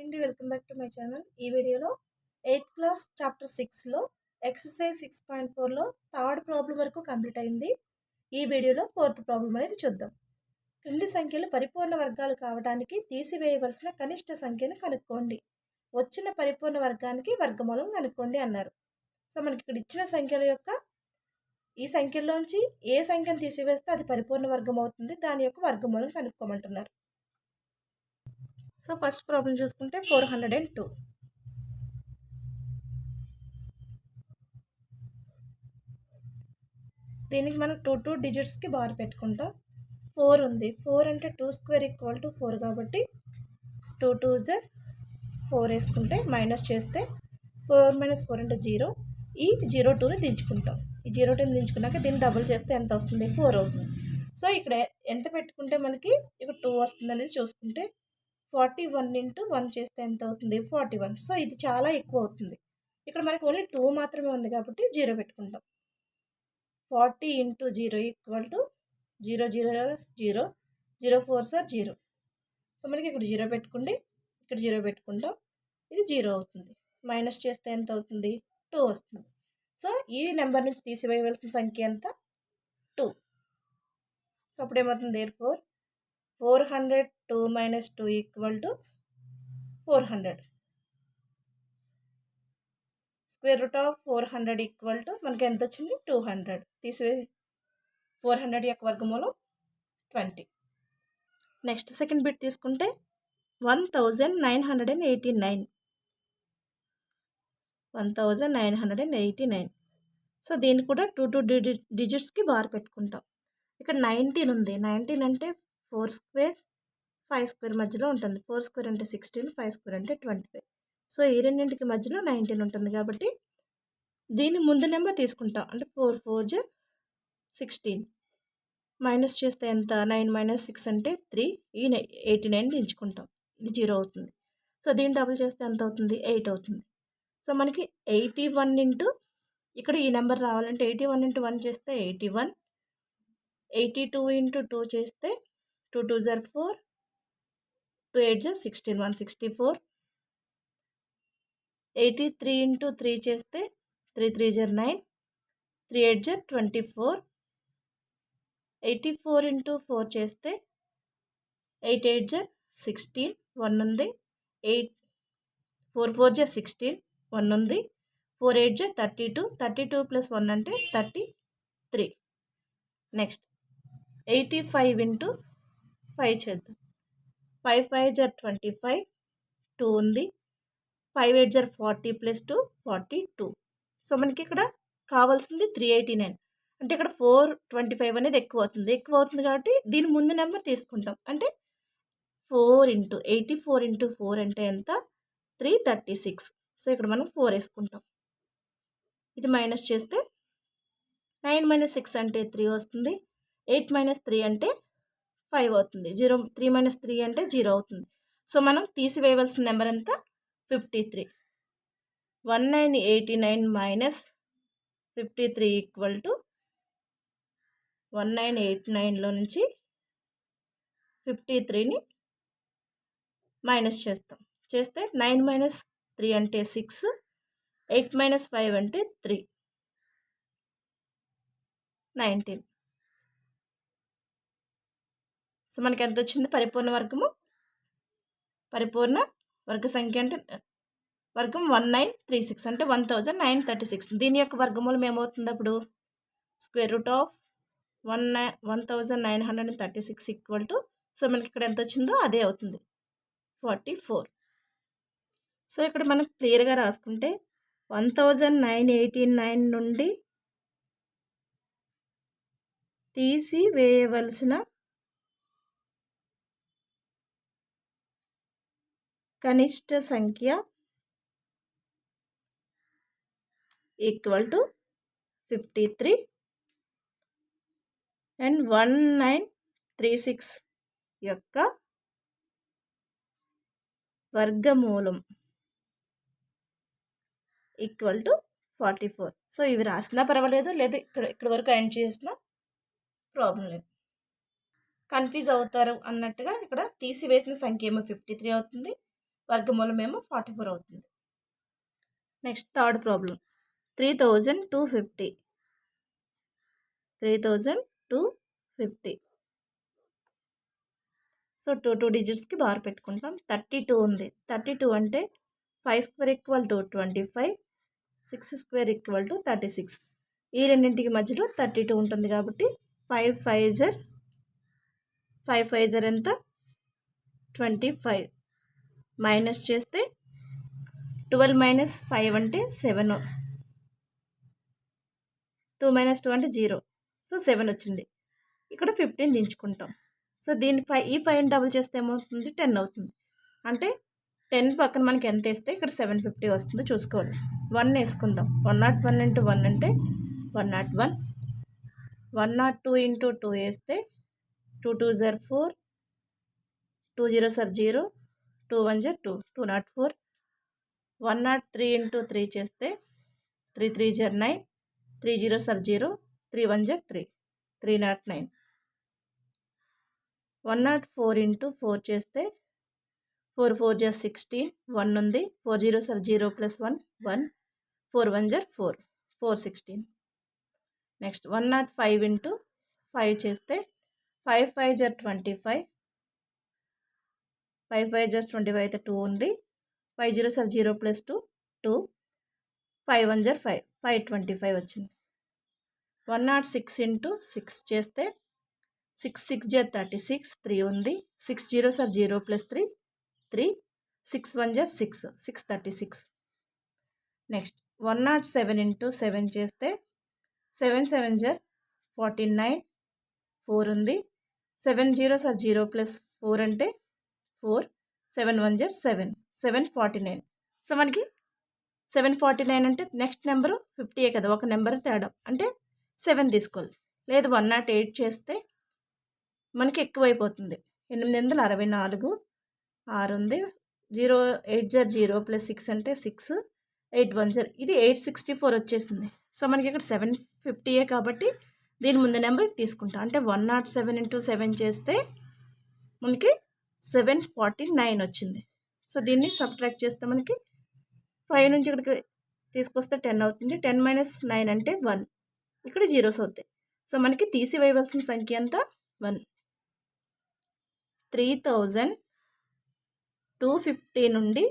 అండి, welcome back to my channel. ఈ వీడియోలో 8th క్లాస్ చాప్టర్ 6లో ఎక్సర్సైజ్ 6.4లో థర్డ్ ప్రాబ్లం వరకు కంప్లీట్ అయింది. ఈ వీడియోలో ఫోర్త్ ప్రాబ్లం అనేది చూద్దాం. క్రింది సంఖ్యలు పరిపూర్ణ వర్గాలు కావడానికి తీసివేయవలసిన కనిష్ట సంఖ్యను కనుక్కోండి. వచ్చిన పరిపూర్ణ వర్గానికి వర్గమూలం కనుక్కోండి అన్నారు. సో మనకి ఇక్కడ ఇచ్చిన సంఖ్యల యొక్క ఈ సంఖ్యలోంచి ఏ సంఖ్యను తీసివేస్తే అది పరిపూర్ణ వర్గం అవుతుంది, దాని యొక్క వర్గమూలం కనుక్కోమంటున్నారు. సో ఫస్ట్ ప్రాబ్లం చూసుకుంటే 402. దీనికి మనం 2 డిజిట్స్కి బార్ పెట్టుకుంటాం. 4 ఉంది, 4 అంటే 2 స్క్వేర్ ఈక్వల్ టు 4 కాబట్టి 2 2 4 వేసుకుంటే మైనస్ చేస్తే 4 - 4 అంటే 0. ఈ 02ని దించుకుంటాం. ఈ 02ని దించుకున్నాక దీన్ని డబుల్ చేస్తే ఎంత వస్తుంది? 4 అవుతుంది. సో ఇక్కడ ఎంత పెట్టుకుంటే మనకి ఇక్కడ 2 వస్తుంది అనేది చూసుకుంటే 41 × 1 చేస్తే ఎంత అవుతుంది? 41. సో ఇది చాలా ఎక్కువ అవుతుంది. ఇక్కడ మనకి ఓన్లీ 2 మాత్రమే ఉంది కాబట్టి 0 పెట్టుకుంటాం. 40 × 0 ఈక్వల్ టు 0 0 0 0 4 0. సో మనకి ఇక్కడ 0 పెట్టుకుంటే ఇక్కడ 0 పెట్టుకుంటాం, ఇది 0 అవుతుంది. మైనస్ చేస్తే ఎంత అవుతుంది? 2 వస్తుంది. సో ఈ నెంబర్ నుంచి తీసివేయవలసిన సంఖ్య ఎంత? 2. సో అప్పుడు ఏమవుతుంది? therefore 402 - 2 equal to 400. Square root of 400 equal to మనకి ఎంత వచ్చింది? 200. తీసివే 400 యొక్క వర్గమూలం 20. నెక్స్ట్ సెకండ్ బిట్ తీసుకుంటే 1989. 1989. సో దీన్ని కూడా 2 డిజిట్స్కి బార్ పెట్టుకుంటాం. ఇక్కడ 19 ఉంది. 19 అంటే 4 స్క్వేర్ 5 స్క్వేర్ మధ్యలో ఉంటుంది. 4 స్క్వేర్ అంటే 16, 5 స్క్వేర్ అంటే 25. సో ఈ రెండింటికి మధ్యలో 19 ఉంటుంది కాబట్టి దీని ముందు నెంబర్ తీసుకుంటాం. అంటే 4 4 16. మైనస్ చేస్తే ఎంత? 9 - 6 అంటే 3. ఈ 89 దించుకుంటాం. ఇది 0 అవుతుంది. సో దీన్ని డబుల్ చేస్తే ఎంత అవుతుంది? 8 అవుతుంది. సో మనకి 81 ఇక్కడ ఈ నెంబర్ రావాలంటే 81 × 1 చేస్తే 81. 82 × 2 చేస్తే 2 2 4, 2 8 16, 164. 83 × 3 చేస్తే 3 3 9, 3 8 24. 84 × 4 చేస్తే 8 8 16, 1 ఉంది. 4 4 16, 1 ఉంది. 4 8 32, 32 + 1 అంటే 33. నెక్స్ట్ 85 × 5 చేద్దాం. 5 5 25, 2 ఉంది. 5 8 40 + 2 42. సో మనకి ఇక్కడ కావాల్సింది 389. అంటే ఇక్కడ 425 అనేది ఎక్కువ అవుతుంది. కాబట్టి దీని ముందు నెంబర్ తీసుకుంటాం. అంటే 4 × 84 × 4 అంటే ఎంత? 336. సో ఇక్కడ మనం 4 వేసుకుంటాం. ఇది మైనస్ చేస్తే 9 - 6 అంటే 3 వస్తుంది. 8 - 3 అంటే 5 అవుతుంది. 3 - 3 అంటే 0 అవుతుంది. సో మనం తీసివేయవలసిన నెంబర్ ఎంత? 53. 1989 - 53 ఈక్వల్ టు 1989లో నుంచి 53ని మైనస్ చేస్తాం. చేస్తే 9 - 3 అంటే 6, 8 - 5 అంటే 3, 19. సో మనకి ఎంత వచ్చింది? పరిపూర్ణ వర్గము. పరిపూర్ణ వర్గ సంఖ్య అంటే వర్గం 1936 అంటే 1936. దీని యొక్క వర్గమూలం ఏమవుతుంది అప్పుడు? Square root of 1936 equal to, so మనకి ఇక్కడ ఎంత వచ్చిందో అదే అవుతుంది, 44. సో ఇక్కడ మనం క్లియర్గా రాసుకుంటే 1989 నుండి తీసివేయవలసిన కనిష్ట సంఖ్య ఈక్వల్ టు 53 అండ్ 1936 యొక్క వర్గమూలం ఈక్వల్ టు 44. సో ఇవి రాసినా పర్వాలేదు, లేదు ఇక్కడ వరకు ఎండ్ చేసినా ప్రాబ్లం లేదు. కన్ఫ్యూజ్ అవుతారు అన్నట్టుగా ఇక్కడ తీసివేసిన సంఖ్య ఏమో 53 అవుతుంది, వర్గమూలం ఏమో 44 అవుతుంది. Next third problem 3250. 3250. So two డిజిట్స్కి బార్ పెట్టుకుంటాం. 32 ఉంది. 32 అంటే 5 square equal to 25, 6 square equal to 36. ఈ రెండింటికి మధ్యలో 32 ఉంటుంది కాబట్టి 5 5 జర్ ఎంత 25. మైనస్ చేస్తే 12 మైనస్ 5 అంటే 7. 2 మైనస్ 2 అంటే 0. సో 7 వచ్చింది. ఇక్కడ 15 దించుకుంటాం. సో దీన్ని ఈ 5 డబుల్ చేస్తే ఏమవుతుంది 10 అవుతుంది. అంటే 10 పక్కన మనకి ఎంత వేస్తే ఇక్కడ 750 వస్తుందో చూసుకోవాలి. 1 వేసుకుందాం. 101 ఇంటూ 1 అంటే 101. 102 ఇంటూ 2 వేస్తే 2 2 జర్ 4, 2 0 జర్ 0, 2 1 జర్ 2, 204. 103 ఇంటూ 3 చేస్తే 3 3 జర్ 9, 3 0 జర్ 0, 3 1 జర్ 3, 309. 104 ఇంటూ 4 చేస్తే 4 4 జర్ 16, 1 ఉంది. 4 0 జర్ 0 ప్లస్ 1 1, 4 1 జర్ 4, 416. నెక్స్ట్ 105 ఇంటూ 5 చేస్తే 5 5 జర్ 25, 5 5 జర్ 25 అయితే 2 ఉంది. 5 0 జర్ 0 ప్లస్ 2 2, 5 1 జర్ 5, 525 వచ్చింది. 106 ఇంటూ 6 చేస్తే 6 6 జర్ 36, 3 ఉంది. 6 0 జర్ 0 ప్లస్ 3 3, 6 1 జర్ 6, 636. నెక్స్ట్ 107 ఇంటూ 7 చేస్తే 7 7 జర్ 49, 4 ఉంది. 7 0 జర్ 0 ప్లస్ 4 అంటే 4, 7 1 జర్ 7, 749. సో మనకి 749 అంటే నెక్స్ట్ నెంబరు 50 కదా, ఒక నెంబర్ తేడా అంటే 7 తీసుకోవాలి. లేదు 108 చేస్తే మనకి ఎక్కువైపోతుంది. 864, 6 ఉంది. 0 8 జర్ 0 ప్లస్ 6 అంటే 6, 8 1 జర్ ఇది 864 వచ్చేసింది. సో మనకి ఇక్కడ 750 కాబట్టి దీని ముందు నెంబర్ తీసుకుంటాం. అంటే 107 ఇంటూ 7 చేస్తే మనకి 749 వచ్చింది. సో దీన్ని సబ్ట్రాక్ట్ చేస్తే మనకి 5 నుంచి ఇక్కడికి తీసుకొస్తే 10 అవుతుంది. 10 మైనస్ 9 అంటే 1. ఇక్కడ జీరోస్ అవుతాయి. సో మనకి తీసివేయవలసిన సంఖ్య ఎంత 1. 3250 నుండి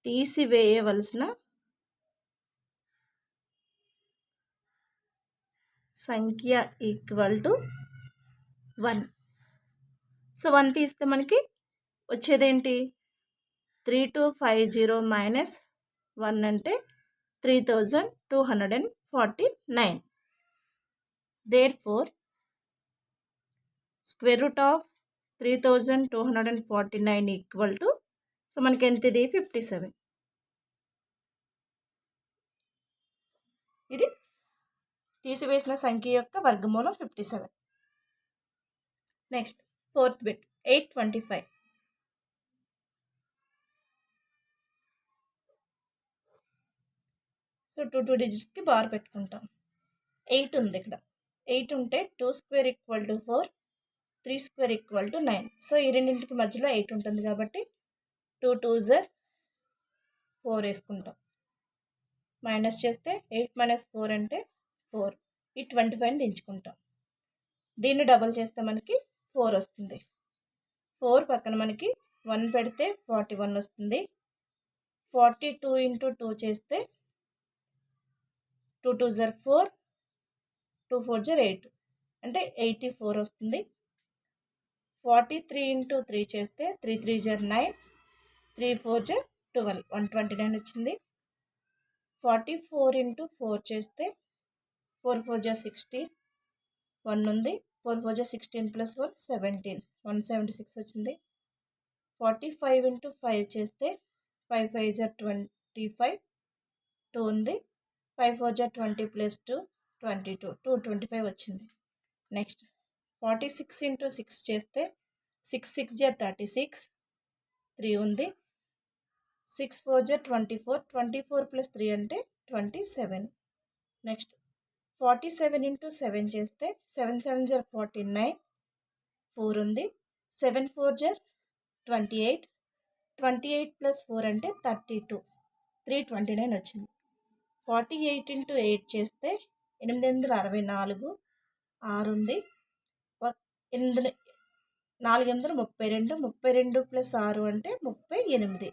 తీసివేయవలసిన సంఖ్య ఈక్వల్ టు 1. సో 1 తీస్తే మనకి వచ్చేదేంటి 3250 మైనస్ 1 అంటే 3249. Therefore, square root of 3249 equal to so మనకి ఎంత ఇది 57. ఇది తీసివేసిన సంఖ్య యొక్క వర్గమూలం 57. Next fourth bit 825. So two డిజిట్స్కి బార్ పెట్టుకుంటాం. 8 ఉంది ఇక్కడ. 8 ఉంటే 2 square equal to 4, 3 square equal to 9. So ఈ రెండింటికి మధ్యలో 8 ఉంటుంది కాబట్టి 2 2 జర్ 4 వేసుకుంటాం. మైనస్ చేస్తే 8 మైనస్ 4 అంటే 4. ఈ 25 దించుకుంటాం. దీన్ని డబల్ చేస్తే మనకి 4 వస్తుంది. 4 పక్కన మనకి 1 పెడితే 41 వస్తుంది. 42 ఇంటూ 2 చేస్తే 2 2 జర్ 4, 2 4 జర్ 8 అంటే 84 వస్తుంది. 43 ఇంటూ 3 చేస్తే 3 3 జర్ 9, 3 4 జర్ 12, 129 వచ్చింది. 44 ఇంటూ 4 చేస్తే 4 4 జర్ 16, 1 ఉంది. 4 4 జర్ 16 ప్లస్ 1 17, 176 వచ్చింది. 45 ఇంటూ 5 చేస్తే 5 5 జర్ 25, 2 ఉంది. 5 4 జర్ 20 ప్లస్ 2 22, 225 వచ్చింది. నెక్స్ట్ 46 ఇంటూ 6 చేస్తే 6 6 జర్ 36, 3 ఉంది. 6 4 జర్ 24, 24 ప్లస్ 3 అంటే 27. నెక్స్ట్ 47 ఇంటూ 7 చేస్తే 7 7 జర్ 49, 4 ఉంది. 7 4 జర్ 28. 28 ప్లస్ 4 అంటే 32. 329 వచ్చింది. 48 ఇంటూ 8 చేస్తే 8 64, 6 ఉంది. 8 4 8 32, 32 ప్లస్ 6 అంటే 38.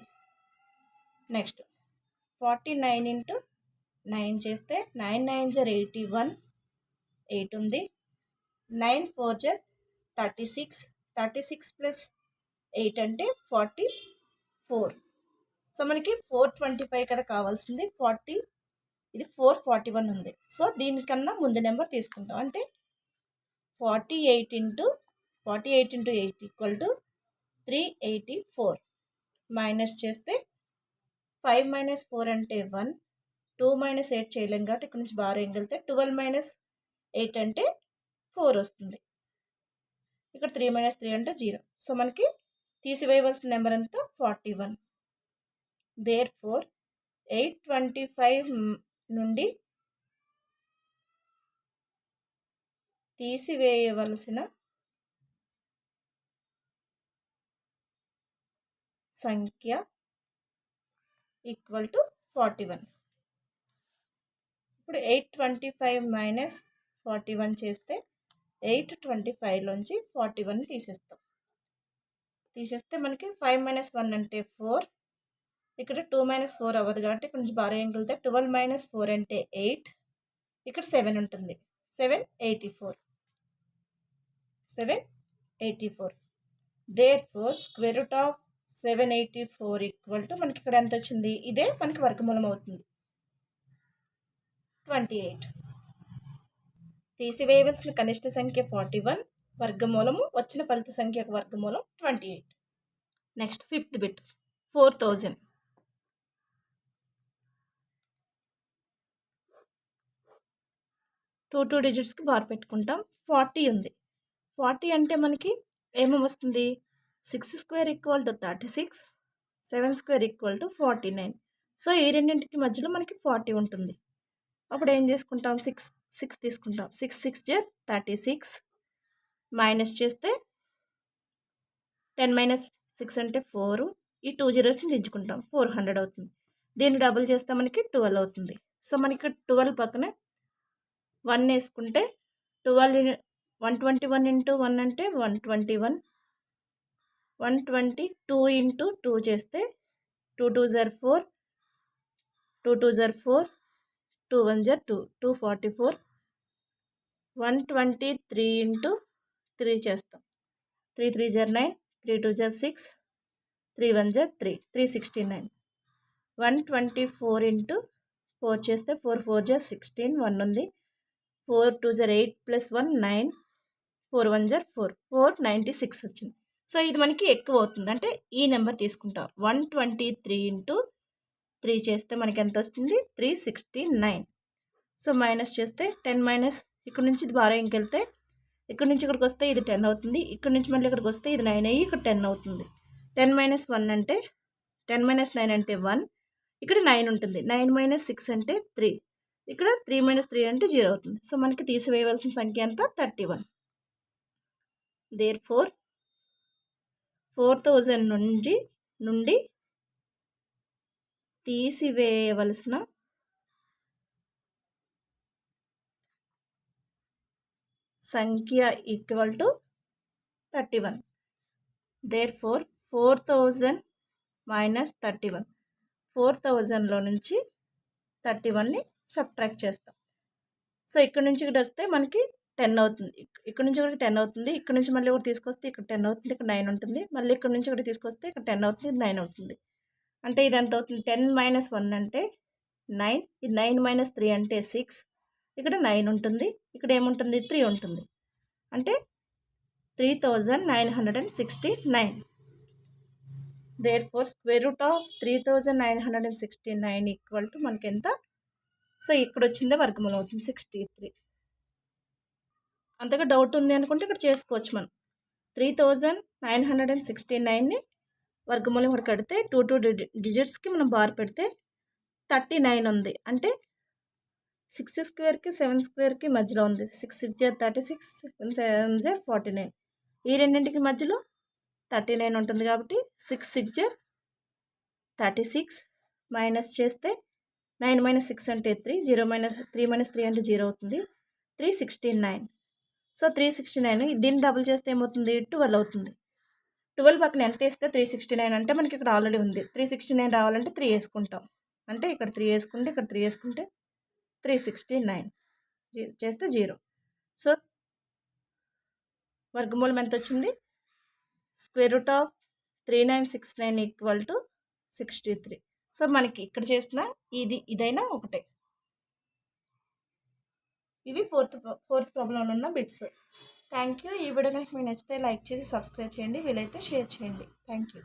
నెక్స్ట్ 49 ఇంటూ 9 చేస్తే 9 9 81, 8 ఉంది. 9 4 36, 36 ప్లస్ 8 అంటే 44. సో మనకి 425 కదా కావాల్సింది. 40, ఇది 441 ఉంది. సో దీనికన్నా ముందు నెంబర్ తీసుకుంటాం. అంటే 48 ఇంటూ 8 ఈక్వల్ టు 384. మైనస్ చేస్తే 5 మైనస్ 4 అంటే 1, 2 మైనస్ 8 చేయలేం కాబట్టి ఇక్కడ నుంచి బాగా ఏం వెళ్తే 12 మైనస్ 8 అంటే 4 వస్తుంది. ఇక్కడ 3 మైనస్ 3 అంటే 0. సో మనకి తీసివేయవలసిన నెంబర్ ఎంత? 41. దేర్ఫోర్ 825 నుండి తీసివేయవలసిన సంఖ్య ఈక్వల్ టు 41. ఇప్పుడు 825 మైనస్ 41 చేస్తే 825లోంచి 41 తీసేస్తే మనకి 5 మైనస్ 1 అంటే 4. ఇక్కడ 2 మైనస్ 4 అవ్వదు కాబట్టి ఇక్కడ నుంచి బాగా ఏం వెళ్తే 12 మైనస్ 4 అంటే 8. ఇక్కడ 7 ఉంటుంది. 784. Therefore square root of 784 equal to మనకి ఇక్కడ ఎంత వచ్చింది? ఇదే మనకి వర్గమూలం అవుతుంది, 28. తీసివేయవలసిన కనిష్ట సంఖ్య 41, వర్గమూలము వచ్చిన ఫలిత సంఖ్య వర్గమూలం 28. Next 5th bit 4000. 2 డిజిట్స్కి బార్ పెట్టుకుంటాం. 40 ఉంది. 40 అంటే మనకి ఏమేమి వస్తుంది? 6 square equal to 36, 7 square equal to 49. So ఈ రెండింటికి మధ్యలో మనకి 40 ఉంటుంది. అప్పుడు ఏం చేసుకుంటాం? 6 తీసుకుంటాం. 6 6 36. మైనస్ చేస్తే 10 మైనస్ 6 అంటే 4. ఈ 2 జీరోస్ని దించుకుంటాం. 400 అవుతుంది. దీన్ని డబుల్ చేస్తే మనకి 12 అవుతుంది. సో మనకి 12 పక్కన 1 వేసుకుంటే 121 ఇంటూ 1 అంటే 121. 122 ఇంటూ 2 చేస్తే 2 2 4, 2 2 4, 2 1 2, 244. 123 ఇంటూ 3 చేస్తాం. 3 3 9, 3 2 6, 3 1 3, 369. 124 ఇంటూ 4 చేస్తే 4 4 16, 1 ఉంది. 4 2 8 ప్లస్ 1 9, 4 1 4, 496 వచ్చింది. సో ఇది మనకి ఎక్కువ అవుతుంది, అంటే ఈ నెంబర్ తీసుకుంటాం. 123 ఇంటూ 3 చేస్తే మనకి ఎంత వస్తుంది? 369. సో మైనస్ చేస్తే 10 మైనస్ ఇక్కడ నుంచి ఇది బాగా ఇంకెళ్తే ఇక్కడ నుంచి ఇక్కడికి వస్తే ఇది 10 అవుతుంది. ఇక్కడ నుంచి మళ్ళీ ఇక్కడికి వస్తే ఇది 9 అయ్యి ఇక్కడ 10 అవుతుంది. 10 మైనస్ 1 అంటే 10 మైనస్ 9 అంటే 1. ఇక్కడ 9 ఉంటుంది. 9 మైనస్ 6 అంటే 3. ఇక్కడ 3 మైనస్ 3 అంటే 0 అవుతుంది. సో మనకి తీసివేయవలసిన సంఖ్య ఎంత? 31. దేర్ఫోర్ 4000 నుండి తీసివేయవలసిన సంఖ్య ఈక్వల్ టు 31. Therefore 4000 minus 31. 4000లో నుంచి 31ని సబ్ట్రాక్ట్ చేస్తాం. సో ఇక్కడ నుంచి ఇక్కడ వస్తే మనకి 10 అవుతుంది. ఇక్కడ నుంచి ఇక్కడ 10 అవుతుంది. ఇక్కడ నుంచి మళ్ళీ ఒకటి తీసుకొస్తే ఇక్కడ 10 అవుతుంది. ఇక్కడ 9 ఉంటుంది. మళ్ళీ ఇక్కడ నుంచి ఇక్కడ తీసుకొస్తే ఇక్కడ 10 అవుతుంది. 9 అవుతుంది. అంటే ఇది ఎంత అవుతుంది? 10 మైనస్ 1 అంటే 9. ఇది 9 మైనస్ 3 అంటే 6. ఇక్కడ 9 ఉంటుంది. ఇక్కడ ఏముంటుంది? 3 ఉంటుంది. అంటే 3969. Therefore square root of 3969 equal to మనకి ఎంత? సో ఇక్కడ వచ్చిందే వర్గమూలం అవుతుంది, 63. అంతగా డౌట్ ఉంది అనుకుంటే ఇక్కడ చేసుకోవచ్చు మనం. 3969ని వర్గమూలం ఇక్కడ కడితే 2 డిజిట్స్కి మనం బార్ పెడితే 39 ఉంది. అంటే 6 స్క్వేర్కి 7 స్క్వేర్కి మధ్యలో ఉంది. 6 6 36, 7 7 49. ఈ రెండింటికి మధ్యలో 39 ఉంటుంది కాబట్టి 6 6 జర్ 36 మైనస్ చేస్తే 9 మైనస్ 6 అంటే 3 0 మైనస్ 3 మైనస్ 3 అంటే 0 అవుతుంది 369. సో 369 దీన్ని డబుల్ చేస్తే ఏమవుతుంది 12 అవుతుంది. 12 పక్కన ఎంత వేస్తే 369 అంటే మనకి ఇక్కడ ఆల్రెడీ ఉంది. 369 రావాలంటే 3 వేసుకుంటాం. అంటే ఇక్కడ 3 వేసుకుంటే ఇక్కడ 3 వేసుకుంటే 369 చేస్తే 0. సో వర్గమూలం ఎంత వచ్చింది? √3969 ఈక్వల్ టు 63. సో మనకి ఇక్కడ చేసిన ఇదైనా ఒకటే. ఇవి ఫోర్త్ ప్రాబ్లంలో ఉన్న బిట్స్. Thank you. ఈ వీడియో కనుక మీకు నచ్చితే లైక్ చేసి సబ్స్క్రైబ్ చేయండి, వీలైతే షేర్ చేయండి. Thank you.